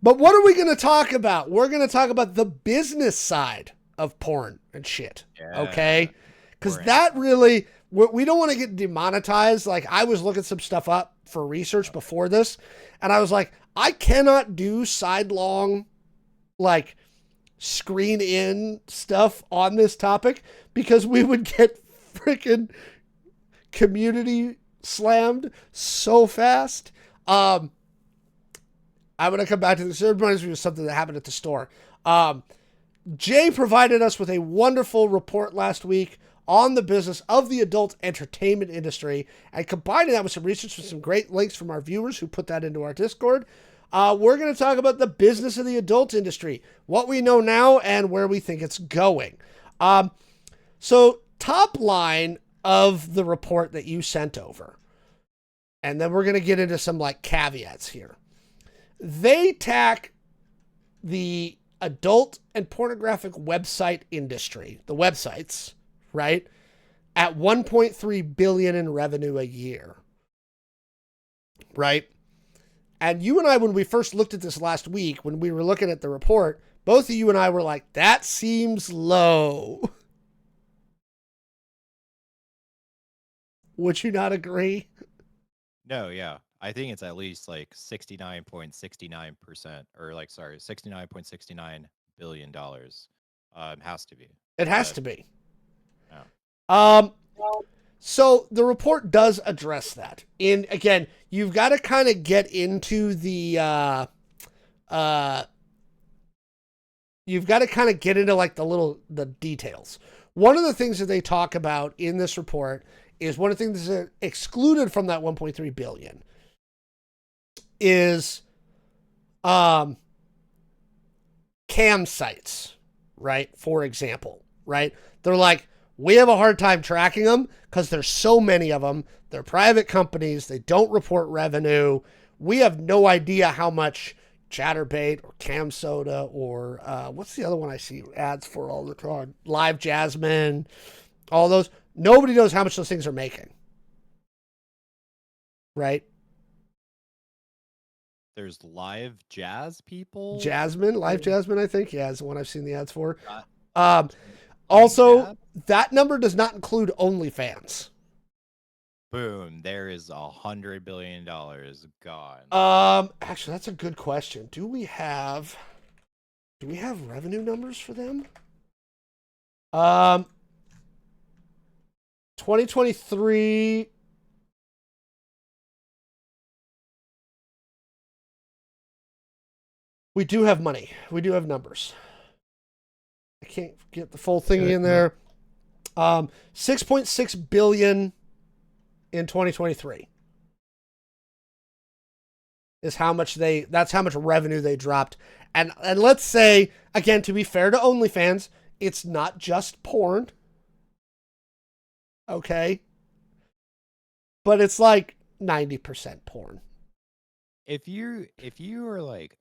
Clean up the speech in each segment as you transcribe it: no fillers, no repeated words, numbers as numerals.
But what are we going to talk about? We're going to talk about the business side of porn and shit. Yeah. Okay? Because Important. that really, we don't want to get demonetized. Like, I was looking some stuff up for research before this, and I was like, I cannot do sidelong, like, screen in stuff on this topic because we would get freaking community slammed so fast. I'm going to come back to this. It reminds me of something that happened at the store. Jay provided us with a wonderful report last week on the business of the adult entertainment industry, and combining that with some research with some great links from our viewers who put that into our Discord. We're going to talk about the business of the adult industry, what we know now, and where we think it's going. So, top line of the report that you sent over, and then we're going to get into some like caveats here. They tack the adult and pornographic website industry, the websites, right, at 1.3 billion in revenue a year, right? And you and I, when we first looked at this last week, when we were looking at the report, both of you and I were like, that seems low. Would you not agree? No, yeah. I think it's at least like 69.69% or like sorry, $69.69 billion. Has to be. It has But to be. yeah. Um, so the report does address that. And again, you've got to kind of get into the you've got to kind of get into like the details. One of the things that they talk about in this report is one of the things that's excluded from that 1.3 billion is cam sites, right? For example, right? They're like, we have a hard time tracking them because there's so many of them. They're private companies. They don't report revenue. We have no idea how much Chatterbait or Cam Soda or what's the other one I see ads for all the time? Live Jasmine, all those. Nobody knows how much those things are making. Right? There's live jazz people. Jasmine, Live Jasmine, I think. Yeah, is the one I've seen the ads for. Uh, Also, jazz? that number does not include OnlyFans. Boom. There is $100 billion gone. Actually, that's a good question. Do we have revenue numbers for them? 2023. We do have money. We do have numbers. I can't get the full thing in there. 6.6 billion in 2023 is how much that's how much revenue they dropped. And let's say, again, to be fair to OnlyFans, it's not just porn. Okay. But it's like 90% porn. If you are like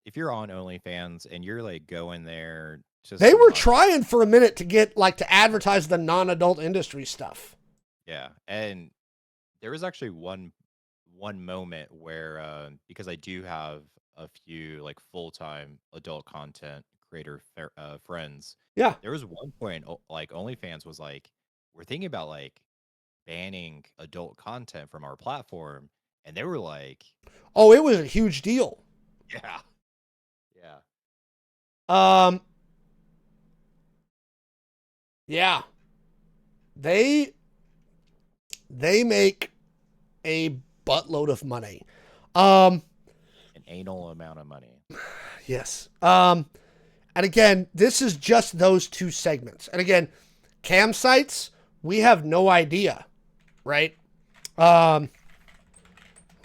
if you're on OnlyFans and you're like going there just They to were watch, trying for a minute to get like to advertise the non-adult industry stuff. yeah, and there was actually one moment where because I do have a few like full-time adult content creator friends. Yeah. There was one point like OnlyFans was like, we're thinking about like banning adult content from our platform, and they were like, Oh, it was a huge deal. yeah, yeah. Yeah. They make a buttload of money. An anal amount of money. Yes. And again, this is just those two segments. And again, cam sites, we have no idea, right? Let's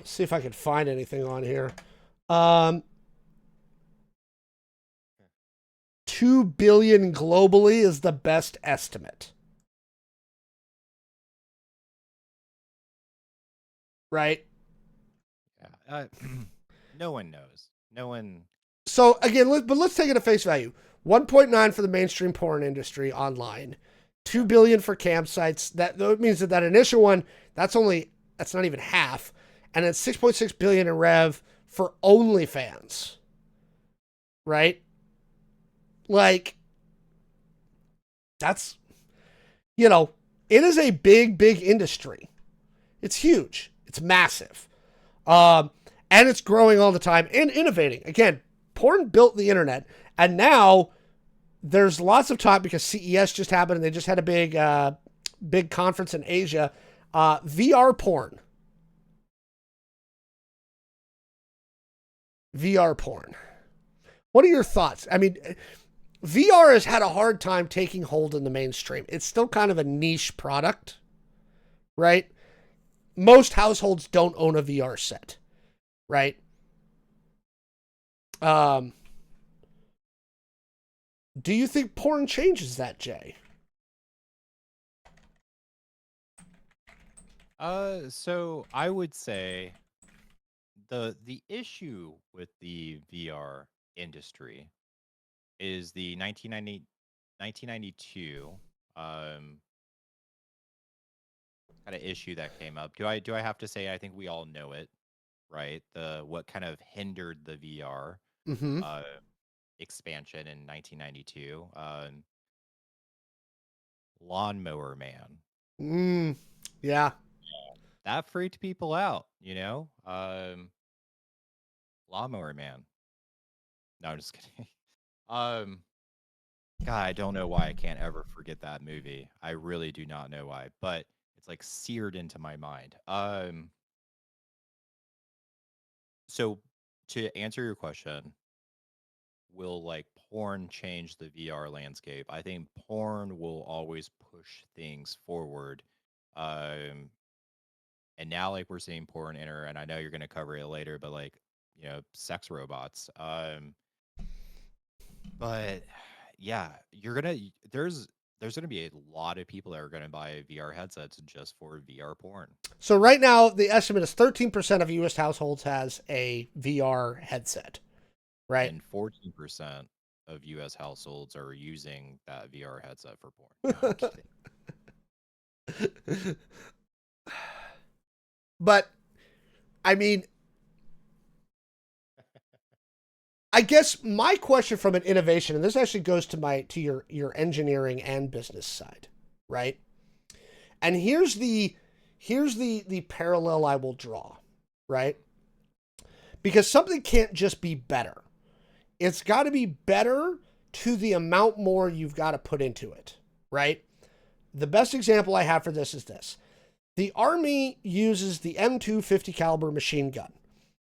see if I can find anything on here. 2 billion globally is the best estimate. Right? Yeah. No one knows. No one. So again, but let's take it at face value. 1.9 for the mainstream porn industry online. 2 billion for campsites. That means that initial one, that's not even half. And it's 6.6 billion in rev for OnlyFans. right? Like, that's, you know, it is a big, big industry. It's huge. It's massive. Um, and it's growing all the time and innovating. Again, porn built the internet, and now there's lots of talk because CES just happened and they just had a big conference in Asia. VR porn. VR porn. What are your thoughts? I mean, VR has had a hard time taking hold in the mainstream. It's still kind of a niche product, right? Most households don't own a VR set, right? Um, do you think porn changes that, Jay? So I would say the issue with the VR industry is the 1992 um kind of issue that came up. Do I have to say I think we all know it, right? The what kind of hindered the VR Mm-hmm. uh expansion in 1992. Lawnmower Man. Mm, yeah. That freaked people out, you know? Lawnmower Man. No, I'm just kidding. Um God, I don't know why I can't ever forget that movie. I really do not know why, but it's like seared into my mind. So to answer your question, will like porn change the VR landscape? I think porn will always push things forward. Um, and now like we're seeing porn enter, and I know you're gonna cover it later, but like sex robots. But yeah, there's gonna be a lot of people that are gonna buy VR headsets just for VR porn, So right now, the estimate is 13% of U.S. households has a VR headset, right? and 14% of U.S. households are using that VR headset for porn. No, I'm kidding. But I mean, I guess my question from an innovation, and this actually goes to your engineering and business side, right? And here's the parallel I will draw, right? Because something can't just be better. It's got to be better to the amount more you've got to put into it, right? The best example I have for this is this. The Army uses the M250 caliber machine gun.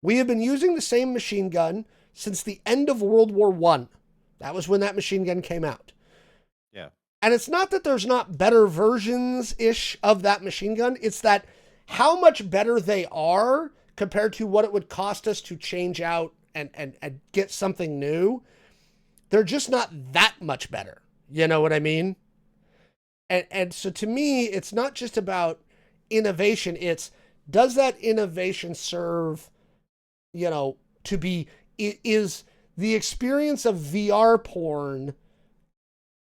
We have been using the same machine gun since the end of World War One. That was when that machine gun came out. Yeah. And it's not that there's not better versions ish of that machine gun, it's that how much better they are compared to what it would cost us to change out and get something new. They're just not that much better. You know what I mean? And so to me, it's not just about innovation, it's does that innovation serve, to be, is the experience of VR porn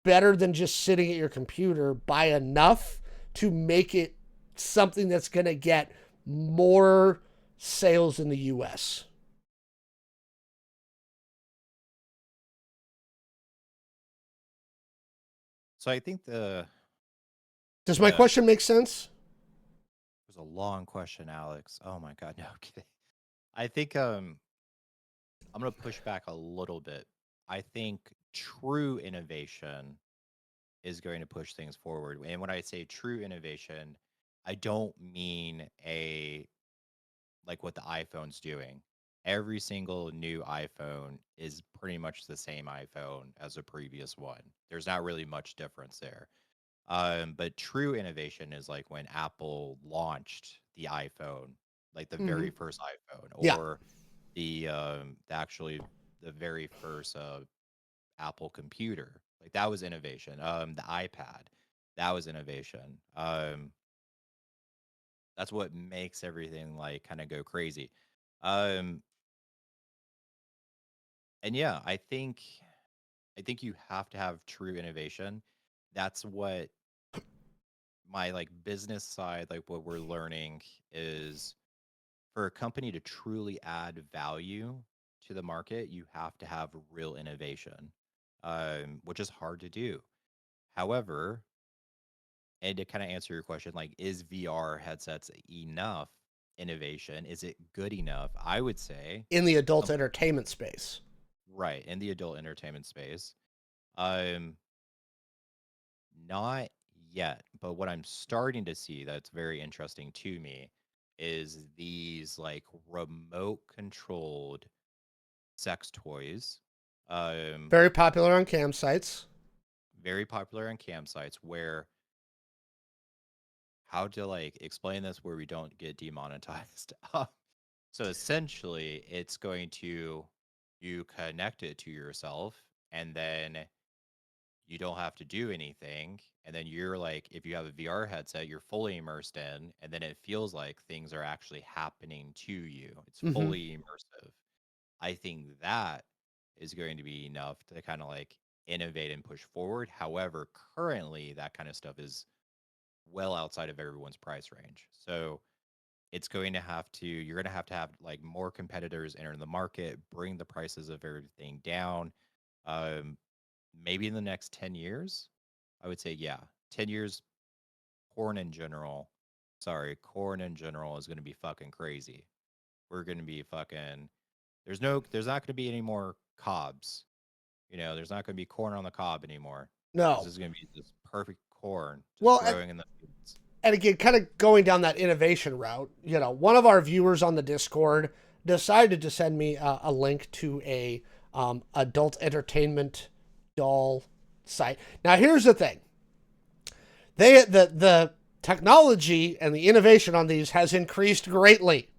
better than just sitting at your computer by enough to make it something that's going to get more sales in the US? So I think the Does my the question make sense? was a long question, Alex. Oh my God, no I'm kidding. I think I'm gonna push back a little bit. I think true innovation is going to push things forward. And when I say true innovation, I don't mean a like what the iPhone's doing. Every single new iPhone is pretty much the same iPhone as the previous one. There's not really much difference there. But true innovation is like when Apple launched the iPhone, like the Mm-hmm. very first iPhone, Yeah. or actually the very first Apple computer. Like that was innovation. The iPad, that was innovation. That's what makes everything like kind of go crazy. Um, and yeah, I think you have to have true innovation. That's what my like business side, like what we're learning is for a company to truly add value to the market, you have to have real innovation, which is hard to do. However, and to kind of answer your question, like, is VR headsets enough innovation? Is it good enough? I would say, In the adult um, entertainment space. right, in the adult entertainment space. Um, Not yet, but what I'm starting to see that's very interesting to me is these like remote controlled sex toys. Um, Very popular on campsites. Very popular on campsites where how to like explain this where we don't get demonetized. So essentially it's going to you connect it to yourself and then you don't have to do anything. And then you're like, if you have a VR headset, you're fully immersed in, and then it feels like things are actually happening to you. It's Mm-hmm. fully immersive. I think that is going to be enough to kind of like innovate and push forward. However, currently that kind of stuff is well outside of everyone's price range. So it's going to have to, you're going to have like more competitors enter the market, bring the prices of everything down. Um, Maybe in the next 10 years, I would say, yeah, 10 years, corn in general, corn in general is going to be fucking crazy. We're going to be fucking, there's not going to be any more cobs. There's not going to be corn on the cob anymore. This No. is going to be this perfect corn just Well, growing in the fields. and again, kind of going down that innovation route, one of our viewers on the Discord decided to send me a link to a adult entertainment doll site. Now, here's the thing: the technology and the innovation on these has increased greatly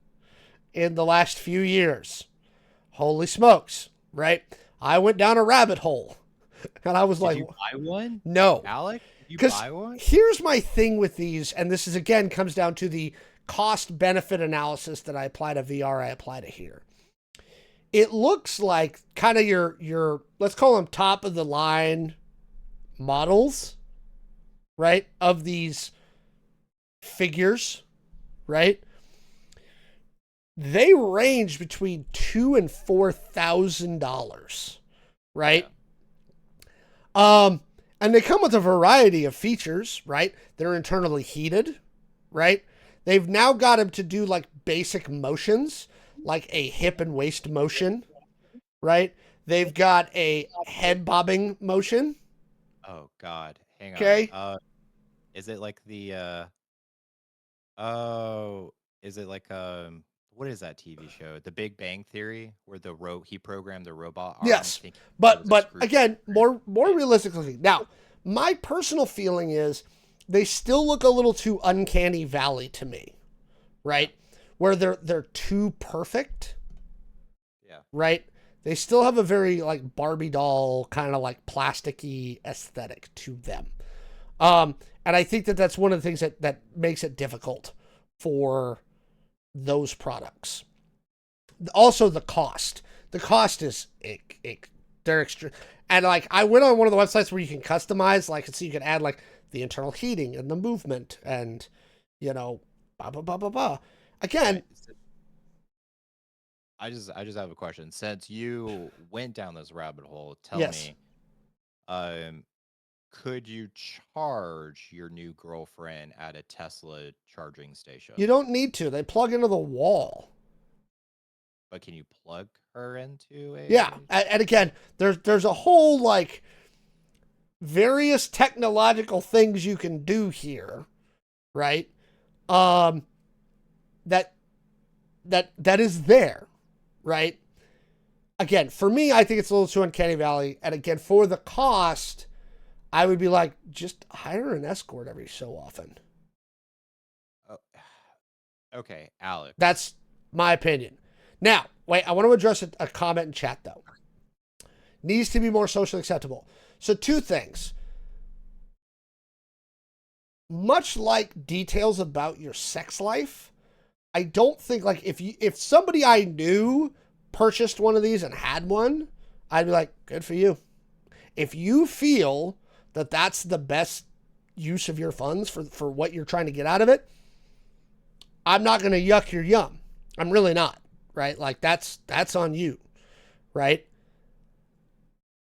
in the last few years. Holy smokes! Right? I went down a rabbit hole, and I was Did like, you buy one, "No." Alec? Did you Because buy one? here's my thing with these, and this is again comes down to the cost benefit analysis that I apply to VR, I apply to here. It looks like kind of your let's call them top of the line models, right? Of these figures, right? They range between $2,000 and $4,000, right? And they come with a variety of features, right? They're internally heated, right? They've now got them to do like basic motions, like a hip and waist motion, right? They've got a head bobbing motion. Oh God, hang on. Okay. Is it like the oh, is it like what is that TV show? The Big Bang Theory, where he programmed the robot arms Yes. thinking it was a But screw. again, more realistically. Now, my personal feeling is they still look a little too uncanny valley to me, right? Where they're too perfect, Yeah. right? They still have a very like Barbie doll kind of like plasticky aesthetic to them. And I think that that's one of the things that makes it difficult for those products. Also, the cost. The cost is they're extra. And like I went on one of the websites where you can customize, like so you can add like the internal heating and the movement and blah blah blah blah blah. Again, Right. I just have a question. Since you went down this rabbit hole, tell yes, me, um, could you charge your new girlfriend at a Tesla charging you station? don't need to. They plug into the wall. But can you plug her into Yeah, a? and again, there's a whole like various technological things you can do here, right? Um, that that is there, right? Again, for me, I think it's a little too uncanny valley, and again, for the cost, I would be like, just hire an escort every so often. Oh, okay, Alex. That's my opinion. Now, wait, I want to address a comment in chat though. Needs to be more socially acceptable. So two things. Much like details about your sex life, I don't think like if somebody I knew purchased one of these and had one, I'd be like, good for you. If you feel that that's the best use of your funds for what you're trying to get out of it, I'm not going to yuck your yum. I'm really not, right? Like that's on you. right?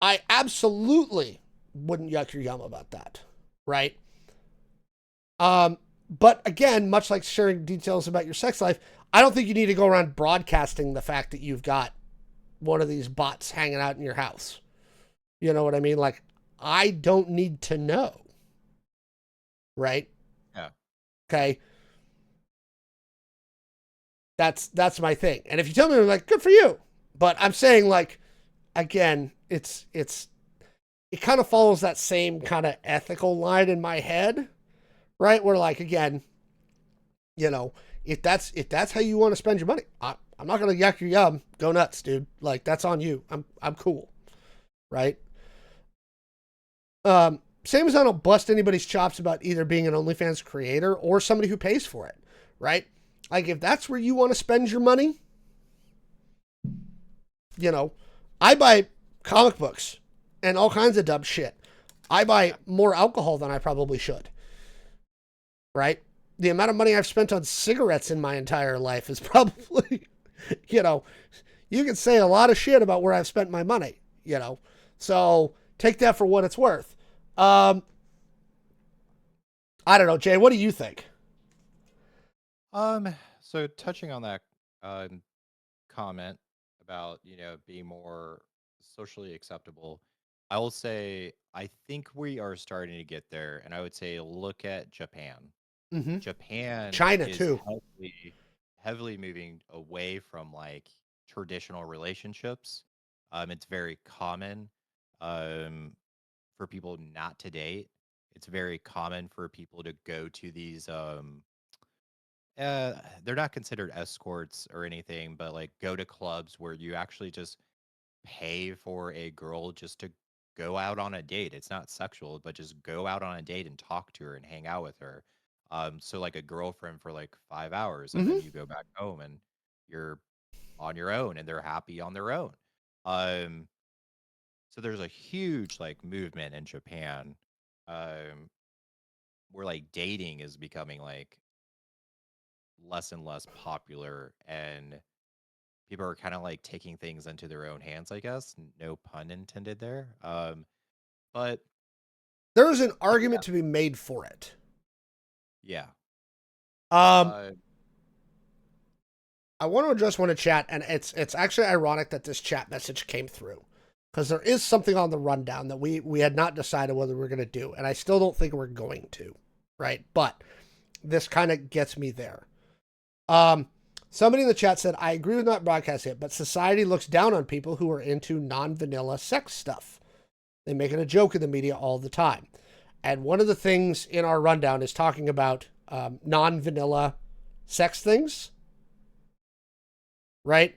I absolutely wouldn't yuck your yum about that, right? But again, much like sharing details about your sex life, I don't think you need to go around broadcasting the fact that you've got one of these bots hanging out in your house. You know what I mean? Like, I don't need to know, right? Yeah. Okay. That's my thing. And if you tell me, I'm like, good for you. But I'm saying, like, again, it kind of follows that same kind of ethical line in my head, right? Where, like, again, you know, if that's how you want to spend your money, I'm not gonna yak your yum. Go nuts, dude. Like, that's on you. I'm cool, right? Same as I don't bust anybody's chops about either being an OnlyFans creator or somebody who pays for it, right? Like, if that's where you want to spend your money, you know, I buy comic books and all kinds of dumb shit. I buy more alcohol than I probably should, right? The amount of money I've spent on cigarettes in my entire life is probably, you know, you can say a lot of shit about where I've spent my money, you know. So take that for what it's worth. Um, I don't know, Jay. What do you think? So touching on that um comment about, being more socially acceptable, I will say I think we are starting to get there, and I would say look at Japan. Mm-hmm. Japan China is too. heavily moving away from like traditional relationships. It's very common um, for people not to date. It's very common for people to go to these. They're not considered escorts or anything, but like go to clubs where you actually just pay for a girl just to go out on a date. It's not sexual, but just go out on a date and talk to her and hang out with her. So like a girlfriend for like 5 hours, and then Mm-hmm. you go back home and you're on your own, and they're happy on their own. Um, so there's a huge like movement in Japan, um, where like dating is becoming like less and less popular, and people are kind of like taking things into their own hands, I guess. No pun intended there. But There's an yeah, argument to be made for it. yeah. Um, Uh, I want to address one in chat, and it's actually ironic that this chat message came through because there is something on the rundown that we had not decided whether we're going to do, and I still don't think we're going to, right? But this kind of gets me there. Um, Somebody in the chat said, I agree with not broadcasting it, but society looks down on people who are into non-vanilla sex stuff. They make it a joke in the media all the time. And one of the things in our rundown is talking about non-vanilla sex things, right?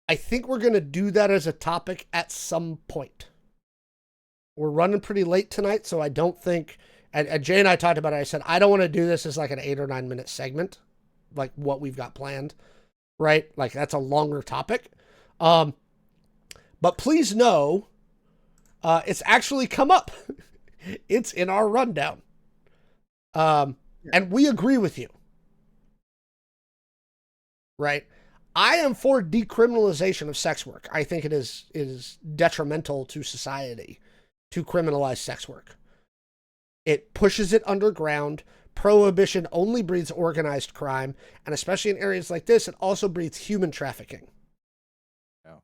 I think we're going to do that as a topic at some point. We're running pretty late tonight, so I don't think. And Jay and I talked about it. I said, I don't want to do this as like an 8 or 9 minute segment, like what we've got planned, right? Like that's a longer topic. Um, but please know, it's actually come up. It's in our rundown. Yeah. And we agree with you, right? I am for decriminalization of sex work. I think it is detrimental to society to criminalize sex work. It pushes it underground. Prohibition only breeds organized crime, and especially in areas like this, it also breeds human trafficking. no.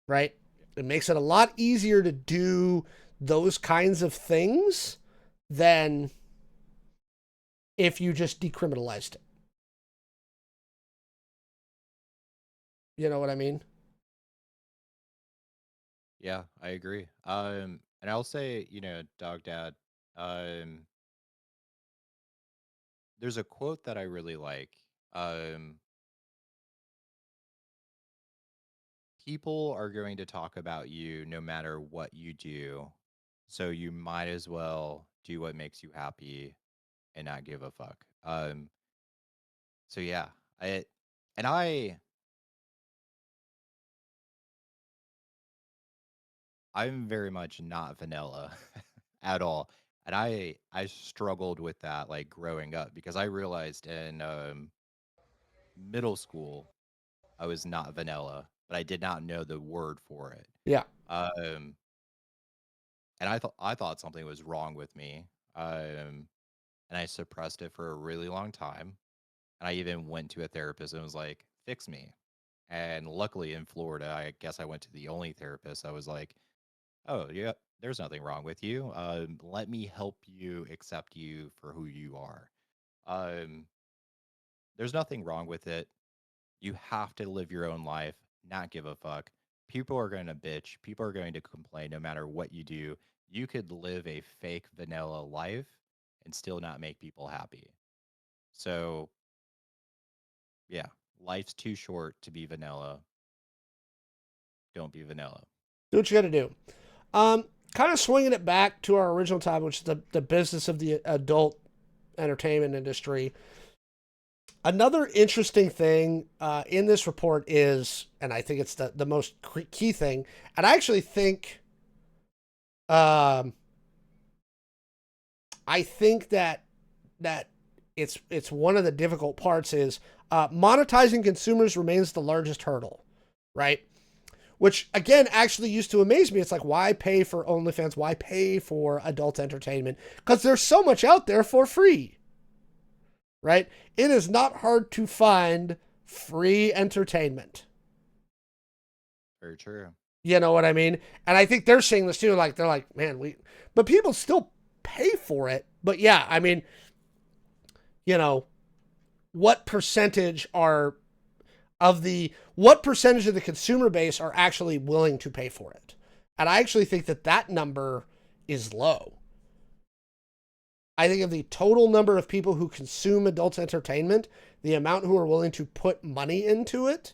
Right? It makes it a lot easier to do those kinds of things than if you just decriminalized it. You know what I mean? Yeah, I agree. And I'll say, Dog Dad, um, there's a quote that I really like. Um, People are going to talk about you no matter what you do. So you might as well do what makes you happy and not give a fuck. So yeah, I and I'm very much not vanilla at all. And I struggled with that like growing up because I realized in middle school I was not vanilla, but I did not know the word for it. Yeah. Um, and I thought something was wrong with me. And I suppressed it for a really long time. And I even went to a therapist and was like, "Fix me." And luckily in Florida, I guess I went to the only therapist. I was like, "Oh, yeah, there's nothing wrong with you. Let me help you accept you for who you are. Um, there's nothing wrong with it. You have to live your own life, not give a fuck. People are going to bitch. People are going to complain no matter what you do. You could live a fake vanilla life and still not make people happy. So, yeah, life's too short to be vanilla. Don't be vanilla." Do what you got to do. Um, Kind of swinging it back to our original topic, which is the business of the adult entertainment industry. Another interesting thing in this report is, and I think it's the most key thing, and um, I think that it's one of the difficult parts is monetizing consumers remains the largest hurdle, right? Which again actually used to amaze me. It's like, why pay for OnlyFans? Why pay for adult entertainment? Because there's so much out there for free, right? It is not hard to find free entertainment. Very true. You know what I mean? And I think they're seeing this too. Like they're like, man, but people still pay for it. But yeah, I mean, you know, what percentage are what percentage of the consumer base are actually willing to pay for it? And I actually think that number is low. I think of the total number of people who consume adult entertainment, the amount who are willing to put money into it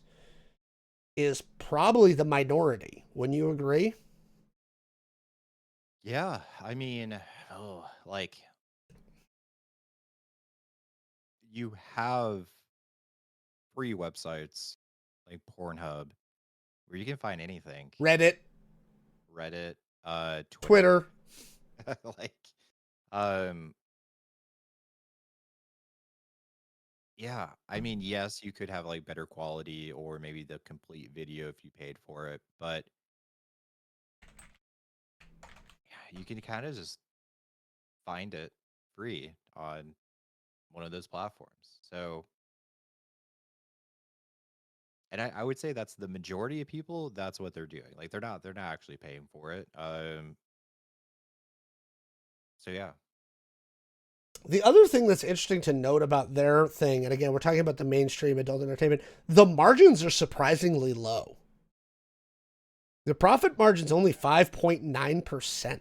is probably the minority. Wouldn't you agree? Yeah, I mean, oh, like you have free websites like Pornhub where you can find anything. Reddit, Reddit, Twitter, Twitter. like, um, yeah. I mean, yes, you could have like better quality or maybe the complete video if you paid for it, but yeah, you can kind of just find it free on one of those platforms. So, and I would say that's the majority of people. That's what they're doing. Like they're not actually paying for it. So yeah, The other thing that's interesting to note about their thing, and again, we're talking about the mainstream adult entertainment, the margins are surprisingly low. The profit margin's only 5.9%,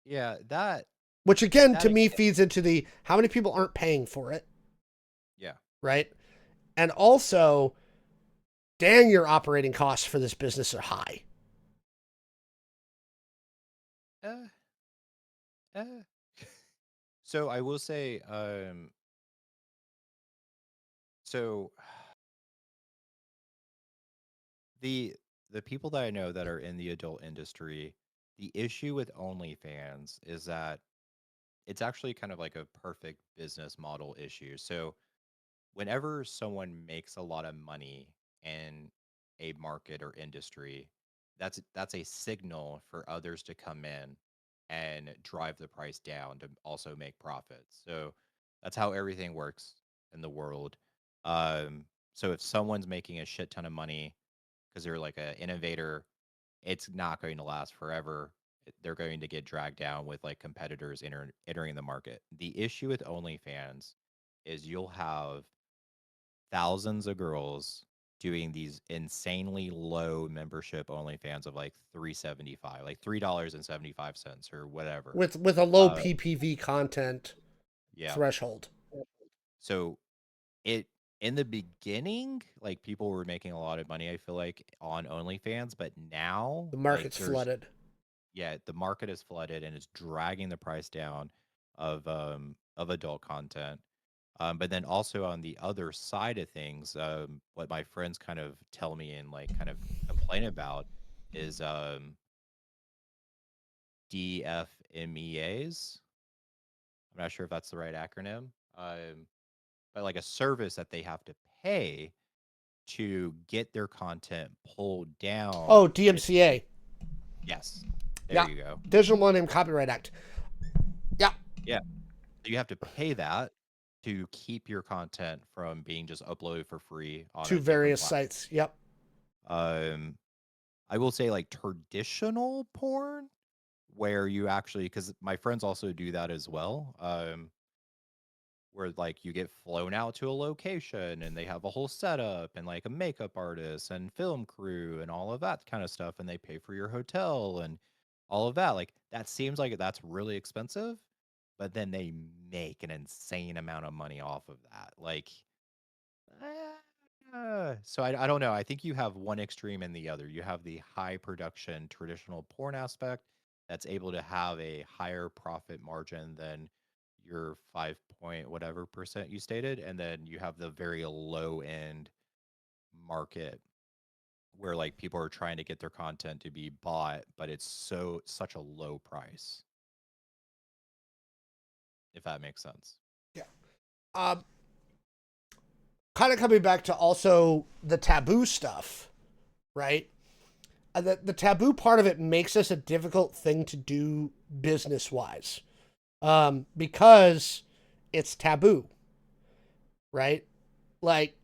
yeah, that which again, that to me, again, feeds into the how many people aren't paying for it, yeah. right? And also, dang, your operating costs for this business are high. Uh, uh. So I will say, so the the people that I know that are in the adult industry, the issue with OnlyFans is that it's actually kind of like a perfect business model issue. So whenever someone makes a lot of money in a market or industry, that's a signal for others to come in and drive the price down to also make profits. So that's how everything works in the world. So if someone's making a shit ton of money because they're like an innovator, it's not going to last forever. They're going to get dragged down with like competitors entering the market. The issue with OnlyFans is you'll have thousands of girls doing these insanely low membership OnlyFans of like 375, like $3.75 or whatever. With a low Uh, PPV content yeah. threshold. So it in the beginning, like people were making a lot of money, I feel like, on OnlyFans, but now The like market's there's flooded. yeah, the market is flooded and it's dragging the price down of adult content. But then also on the other side of things, what my friends kind of tell me and like kind of complain about is DFMEAs. I'm not sure if that's the right acronym, but like a service that they have to pay to get their content pulled down. Oh, DMCA. Yes, there Yeah. you go. Digital Millennium Copyright Act. Yeah. Yeah, so you have to pay that to keep your content from being just uploaded for free on To a different various platform. sites. Yep. I will say like traditional porn where you actually, because my friends also do that as well. Where like you get flown out to a location and they have a whole setup and like a makeup artist and film crew and all of that kind of stuff, and they pay for your hotel and all of that. Like that seems like that's really expensive, but then they make an insane amount of money off of that. Like, so I don't know. I think you have one extreme and the other. You have the high production traditional porn aspect that's able to have a higher profit margin than your 5 point whatever percent you stated, and then you have the very low end market where like people are trying to get their content to be bought, but it's such a low price. If that makes sense. Yeah. Kind of coming back to also the taboo stuff, right? The taboo part of it makes this a difficult thing to do business wise, because it's taboo, right? Like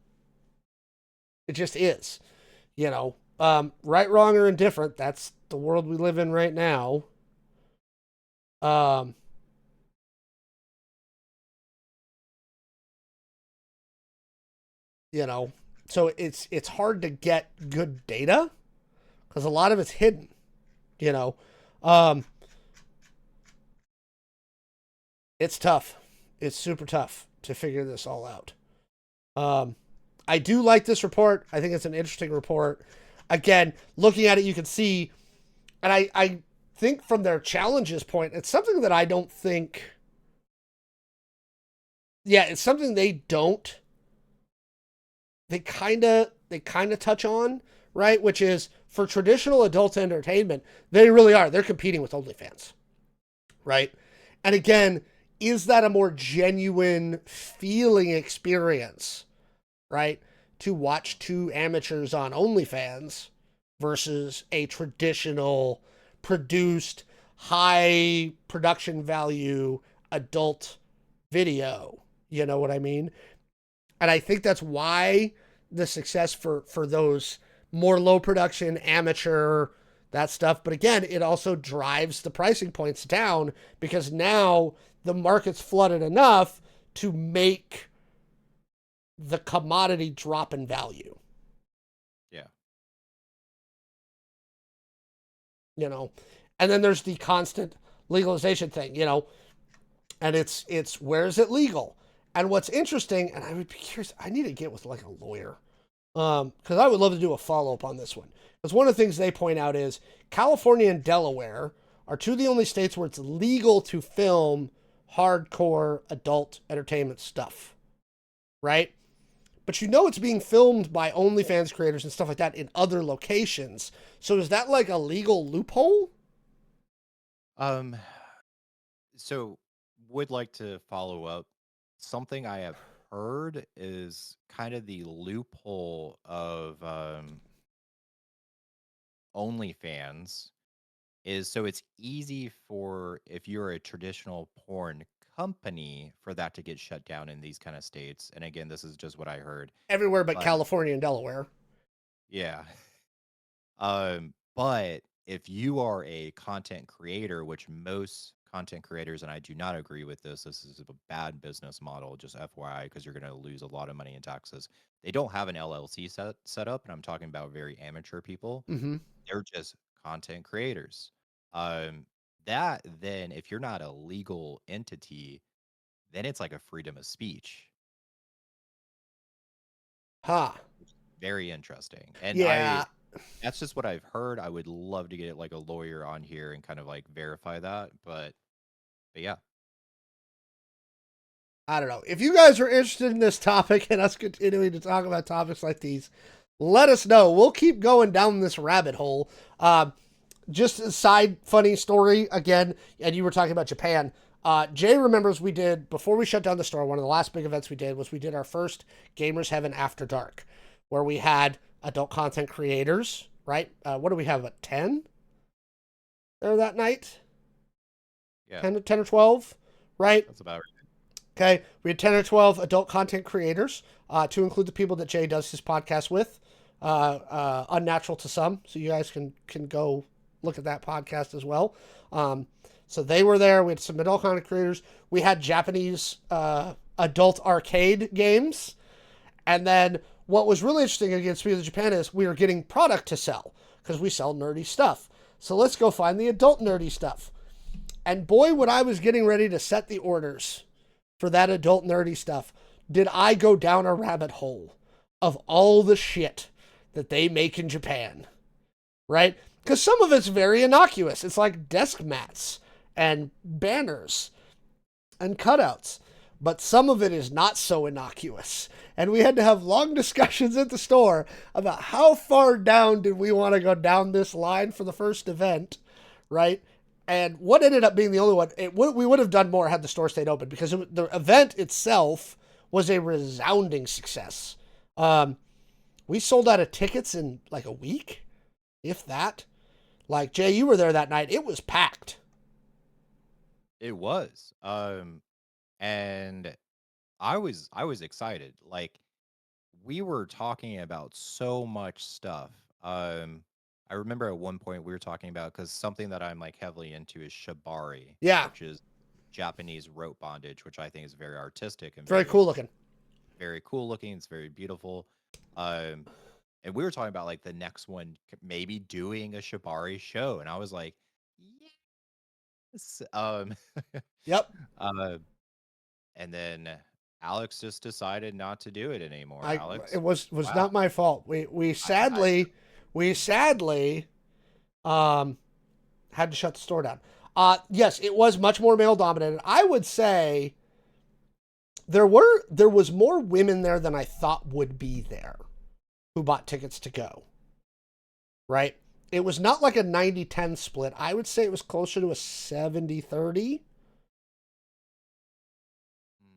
it just is, you know. Right, wrong, or indifferent. That's the world we live in right now. Um, you know, so it's hard to get good data because a lot of it's hidden. You know, um, it's tough. It's super tough to figure this all out. Um, I do like this report. I think it's an interesting report. Again, looking at it, you can see, and I think from their challenges point, it's something that I don't think. Yeah, it's something they don't. They kind of touch on, right? Which is for traditional adult entertainment, they really are. They're competing with OnlyFans, right? And again, is that a more genuine feeling experience, right? To watch two amateurs on OnlyFans versus a traditional produced high production value adult video. You know what I mean? And I think that's why the success for those more low production amateur that stuff. But again, it also drives the pricing points down because now the market's flooded enough to make the commodity drop in value. Yeah. You know, and then there's the constant legalization thing, you know, and it's where is it legal? And what's interesting, and I would be curious, I need to get with like a lawyer, because I would love to do a follow up on this one. Because one of the things they point out is California and Delaware are two of the only states where it's legal to film hardcore adult entertainment stuff, right? But you know it's being filmed by OnlyFans creators and stuff like that in other locations. So is that like a legal loophole? Um, so would like to follow up. Something I have heard is kind of the loophole of OnlyFans is so it's easy for if you're a traditional porn company for that to get shut down in these kind of states. And again, this is just what I heard. Everywhere but But California and Delaware. yeah. But if you are a content creator, which most content creators, and I do not agree with this is a bad business model, just FYI, because you're going to lose a lot of money in taxes. They don't have an LLC set up, and I'm talking about very amateur people. Mm-hmm. They're just content creators. Um, that then, if you're not a legal entity, then it's like a freedom of speech. Huh. Very interesting. And Yeah. that's just what I've heard. I would love to get like a lawyer on here and kind of like verify that. But yeah. I don't know. If you guys are interested in this topic and us continuing to talk about topics like these, let us know. We'll keep going down this rabbit hole. Just a side funny story again, and you were talking about Japan. Jay remembers we did, before we shut down the store, one of the last big events we did was we did our first Gamers Heaven After Dark, where we had adult content creators, right? What do we have, 10 there that night? Yeah, 10 or 12, right? that's about right. Okay, we had 10 or 12 adult content creators, to include the people that Jay does his podcast with, Unnatural to Some. So you guys can go look at that podcast as well. So they were there. We had some adult content creators. We had Japanese adult arcade games. And then what was really interesting again, speaking of Japan, is we were getting product to sell because we sell nerdy stuff. So let's go find the adult nerdy stuff. And boy, when I was getting ready to set the orders for that adult nerdy stuff, did I go down a rabbit hole of all the shit that they make in Japan, right? Because some of it's very innocuous. It's like desk mats and banners and cutouts. But some of it is not so innocuous. And we had to have long discussions at the store about how far down did we want to go down this line for the first event, right? And what ended up being the only one, we would have done more had the store stayed open because the event itself was a resounding success. We sold out of tickets in like a week, if that. Like, Jay, you were there that night. It was packed. It was. And I was excited. Like, we were talking about so much stuff. I remember at one point we were talking about, because something that I'm like heavily into is shibari, Yeah, which is Japanese rope bondage, which I think is very artistic and very very cool looking. very cool looking. It's very beautiful. Um, and we were talking about like the next one maybe doing a shibari show, and I was like, yes. Yep. uh, and then Alex just decided not to do it anymore. It Alex, was wow. not my fault. I We sadly had to shut the store down. Yes, it was much more male dominated. I would say there was more women there than I thought would be there who bought tickets to go. Right? It was not like a 90-10 split. I would say it was closer to a 70-30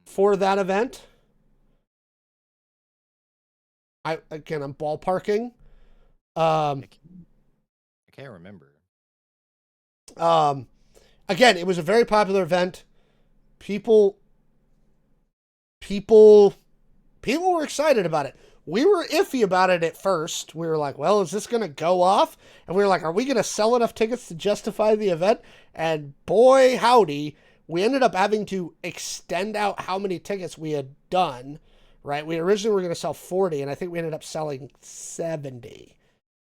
for that event. I'm ballparking. Um, I can't remember. um, Again, it was a very popular event. People people were excited about it. We were iffy about it at first. We were like, well, is this going to go off? And we were like, are we going to sell enough tickets to justify the event? And boy, howdy, we ended up having to extend out how many tickets we had done, right? We originally were going to sell 40, and I think we ended up selling 70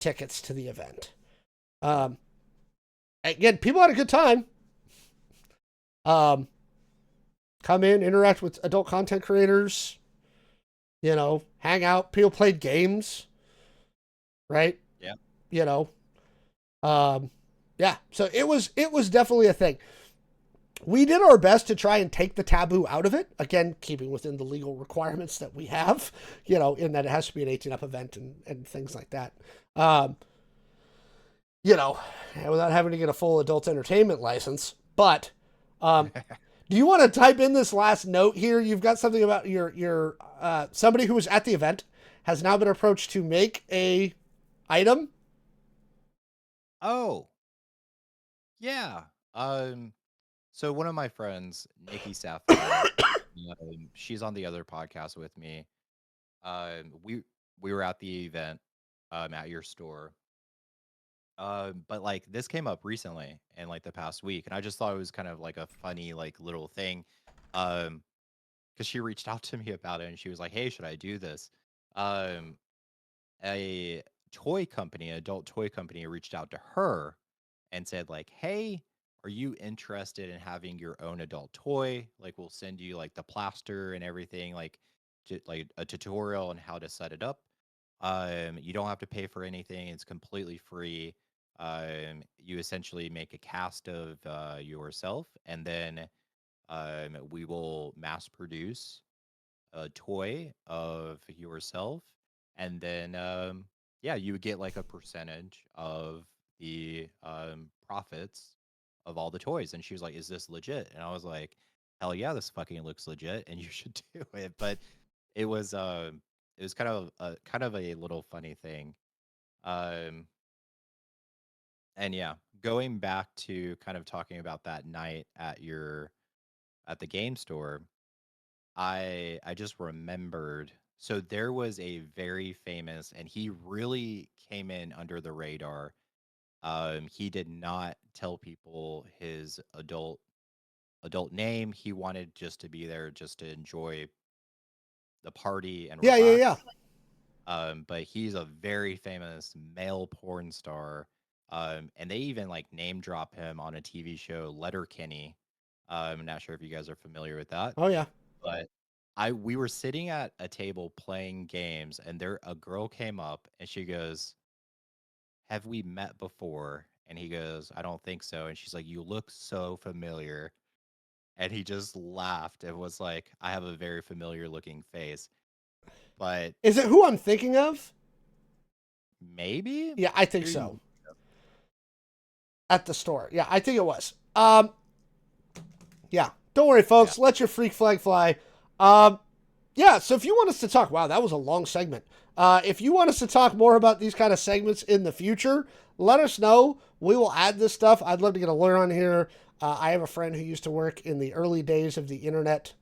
tickets to the event. Again, people had a good time. Come in, interact with adult content creators, hang out. People played games, right? Yeah. You know, yeah. So it was definitely a thing. We did our best to try and take the taboo out of it. Again, keeping within the legal requirements that we have, in that it has to be an 18-up event and things like that. Without having to get a full adult entertainment license. But do you want to type in this last note here? You've got something about your somebody who was at the event has now been approached to make a item. Oh, yeah. So one of my friends, Nikki Sapphire, she's on the other podcast with me. We were at the event, at your store. But like this came up recently in like the past week, and I just thought it was kind of like a funny like little thing. Um, because she reached out to me about it, and she was like, "Hey, should I do this?" Um, a toy company, adult toy company, reached out to her and said like, "Hey, are you interested in having your own adult toy? Like, we'll send you like the plaster and everything, like, like a tutorial on how to set it up. You don't have to pay for anything; it's completely free. You essentially make a cast of yourself, and then we will mass produce a toy of yourself, and then yeah, you would get like a percentage of the profits of all the toys, and she was like, "Is this legit?" And I was like, "Hell yeah, this fucking looks legit, and you should do it." But it was kind of a little funny thing. Um, and yeah, going back to kind of talking about that night at the game store, I just remembered. So there was a very famous, and he really came in under the radar. He did not tell people his adult name. He wanted just to be there just to enjoy the party and Yeah, yeah, yeah. relax. But he's a very famous male porn star. And they even like name drop him on a TV show, Letterkenny. I'm not sure if you guys are familiar with that, Oh yeah. but we were sitting at a table playing games, and there a girl came up and she goes, "Have we met before?" And he goes, "I don't think so." And she's like, "You look so familiar." And he just laughed and was like, "I have a very familiar looking face." But Is it who I'm thinking of? maybe Yeah, I think Who you- so. At the store. Yeah, I think it was. Yeah. Don't worry, folks. yeah. Let your freak flag fly. Um, yeah, so if you want us to talk, wow, that was a long segment. If you want us to talk more about these kind of segments in the future, let us know. We will add this stuff. I'd love to get a lawyer on here. I have a friend who used to work in the early days of the internet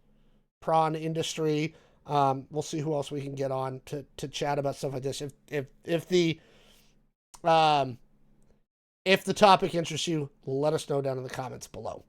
prawn industry. We'll see who else we can get on to chat about stuff like this. Um, if the topic interests you, let us know down in the comments below.